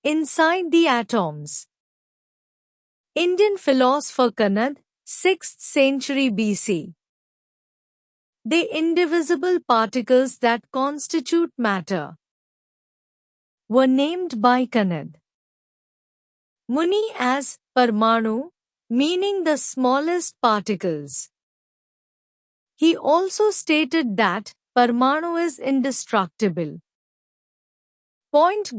Inside the atoms. Indian philosopher Kanad, 6th century BC. The indivisible particles that constitute matter were named by Kanad Muni as Parmanu, meaning the smallest particles. He also stated that Parmanu is indestructible.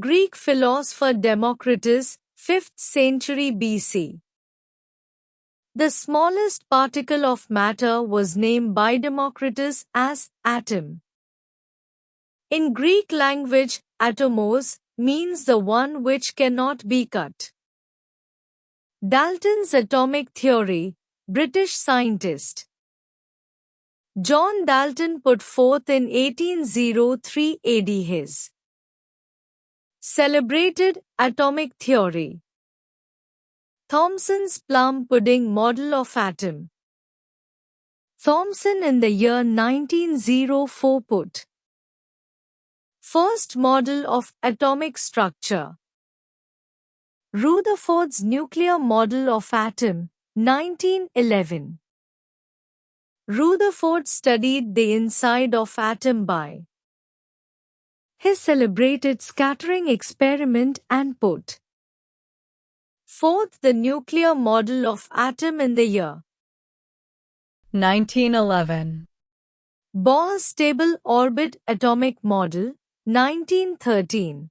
Greek philosopher Democritus, 5th century BC. The smallest particle of matter was named by Democritus as atom. In Greek language, atomos means the one which cannot be cut. Dalton's atomic theory, British scientist John Dalton put forth in 1803 AD his celebrated atomic theory. Thomson's plum pudding model of atom. Thomson in the year 1904 put first model of atomic structure. Rutherford's nuclear model of atom, 1911. Rutherford studied the inside of atom by his celebrated scattering experiment and put forth the nuclear model of atom in the year 1911. Bohr's stable orbit atomic model, 1913.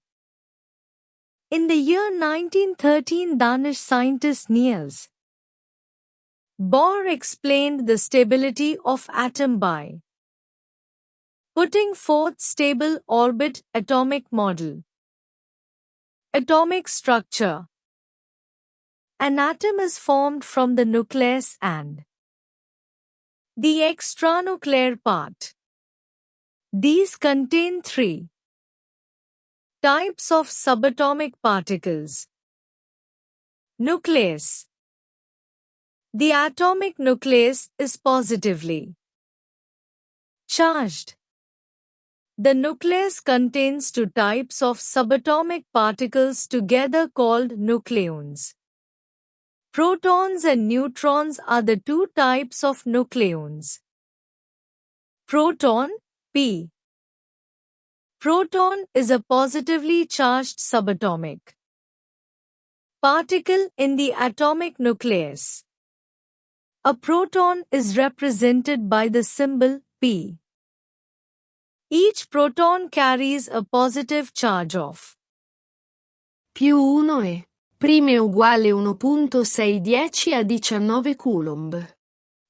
In the year 1913, Danish scientist Niels Bohr explained the stability of atom by putting forth stable orbit atomic model. Atomic structure. An atom is formed from the nucleus and the extranuclear part. These contain three types of subatomic particles. Nucleus. The atomic nucleus is positively charged. The nucleus contains two types of subatomic particles together called nucleons. Protons and neutrons are the two types of nucleons. Proton, P. Proton is a positively charged subatomic particle in the atomic nucleus. A proton is represented by the symbol P. Each proton carries a positive charge of più 1 e prime uguale 1.610 a 19 coulomb.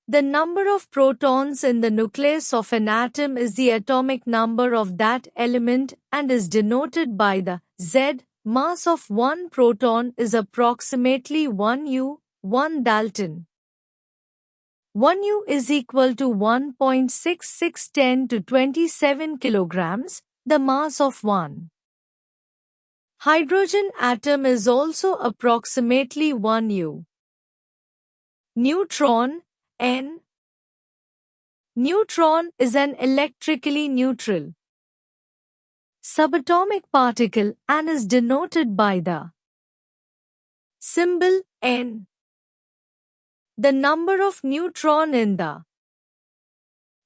The number of protons in the nucleus of an atom is the atomic number of that element and is denoted by the Z. Mass of one proton is approximately 1 U, 1 Dalton. 1 U is equal to 1.6610 to 27 kilograms, the mass of one hydrogen atom is also approximately 1 U. Neutron, N. Neutron is an electrically neutral subatomic particle and is denoted by the symbol N. The number of neutron in the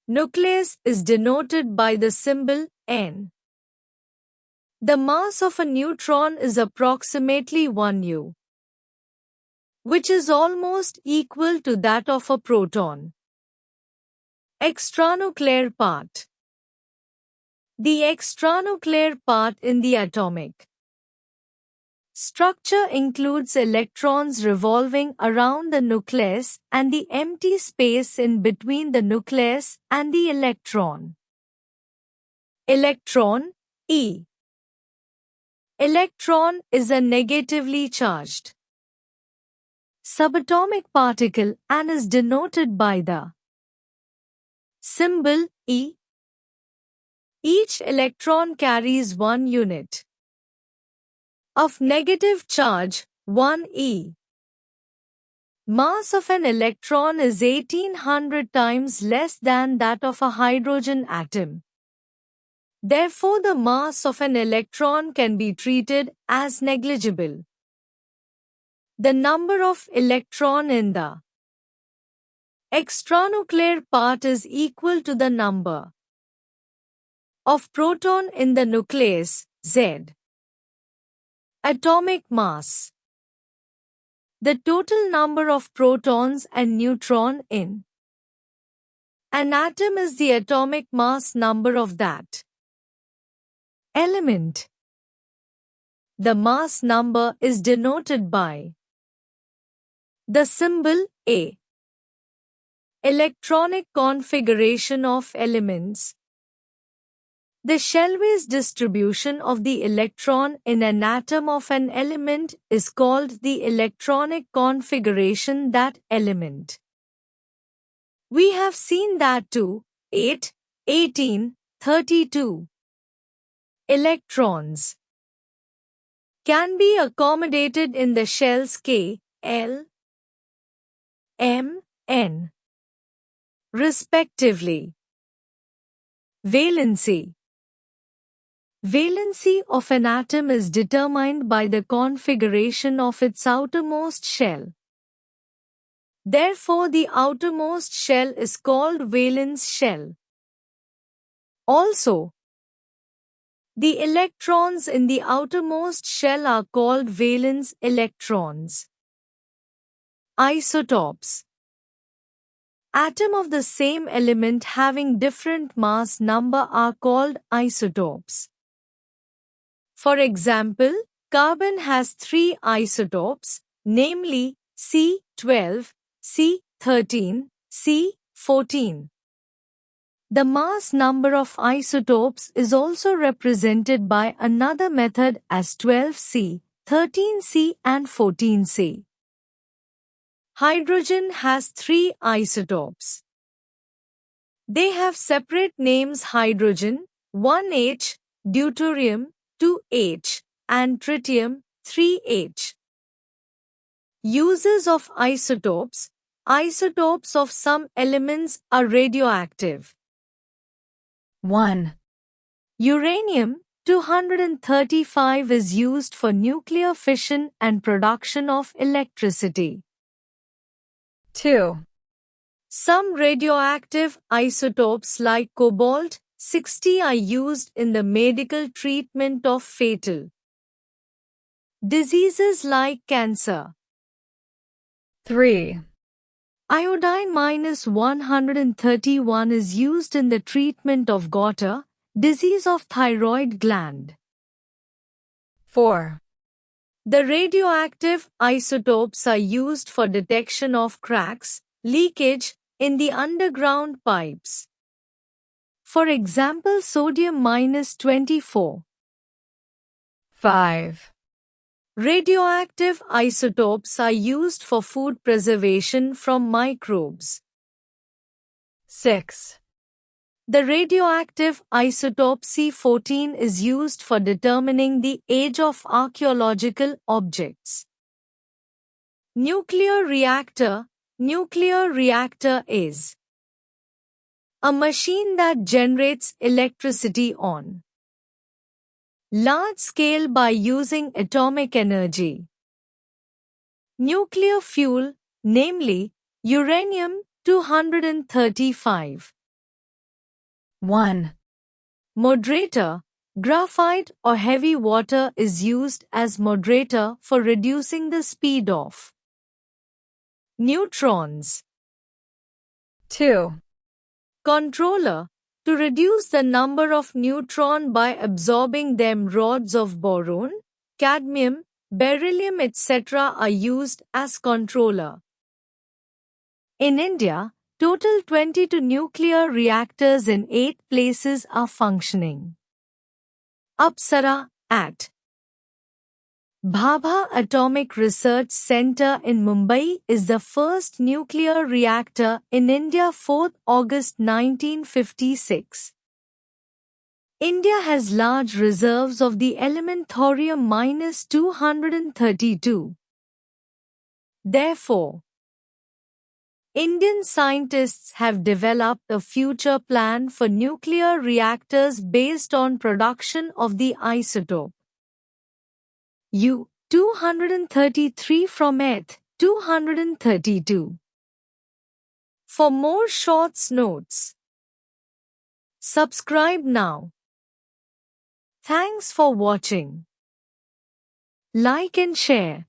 nucleus is denoted by the symbol N. The mass of a neutron is approximately 1 U, which is almost equal to that of a proton. Extranuclear part. The extranuclear part in the atomic structure includes electrons revolving around the nucleus and the empty space in between the nucleus and the electron. Electron, E. Electron is a negatively charged subatomic particle and is denoted by the symbol E. Each electron carries 1 unit of negative charge, 1 E. Mass of an electron is 1800 times less than that of a hydrogen atom. Therefore, the mass of an electron can be treated as negligible. The number of electron in the extranuclear part is equal to the number of proton in the nucleus, Z. Atomic mass. The total number of protons and neutrons in an atom is the atomic mass number of that element. The mass number is denoted by the symbol A. Electronic configuration of elements. The shellways distribution of the electron in an atom of an element is called the electronic configuration that element. We have seen that 2, 8, 18, 32 electrons can be accommodated in the shells K, L, M, N, respectively. Valency. Valency of an atom is determined by the configuration of its outermost shell. Therefore, the outermost shell is called valence shell. Also, the electrons in the outermost shell are called valence electrons. Isotopes. Atoms of the same element having different mass number are called isotopes. For example, carbon has 3 isotopes, namely C12, C13, C14. The mass number of isotopes is also represented by another method as 12C, 13C and 14C. Hydrogen has 3 isotopes. They have separate names: hydrogen, 1H, deuterium, 2H, and tritium, 3H. Uses of isotopes. Isotopes of some elements are radioactive. 1. Uranium-235 is used for nuclear fission and production of electricity. 2. Some radioactive isotopes like cobalt-60 are used in the medical treatment of fatal diseases like cancer. 3. Iodine-131 is used in the treatment of goiter, disease of thyroid gland. 4. The radioactive isotopes are used for detection of cracks, leakage in the underground pipes. For example, sodium-24. 5. Radioactive isotopes are used for food preservation from microbes. 6. The radioactive isotope C14 is used for determining the age of archaeological objects. Nuclear reactor. Nuclear reactor is a machine that generates electricity on large scale by using atomic energy. Nuclear fuel, namely uranium-235. 1. Moderator. Graphite or heavy water is used as moderator for reducing the speed of neutrons. 2. Controller. To reduce the number of neutrons by absorbing them, rods of boron, cadmium, beryllium etc. are used as controller. In India, total 22 nuclear reactors in 8 places are functioning. Apsara, at Bhabha Atomic Research Centre in Mumbai is the first nuclear reactor in India. 4th August 1956. India has large reserves of the element thorium-232. Therefore, Indian scientists have developed a future plan for nuclear reactors based on production of the isotope U-233 from ETH-232. For more short notes, subscribe now. Thanks for watching. Like and share.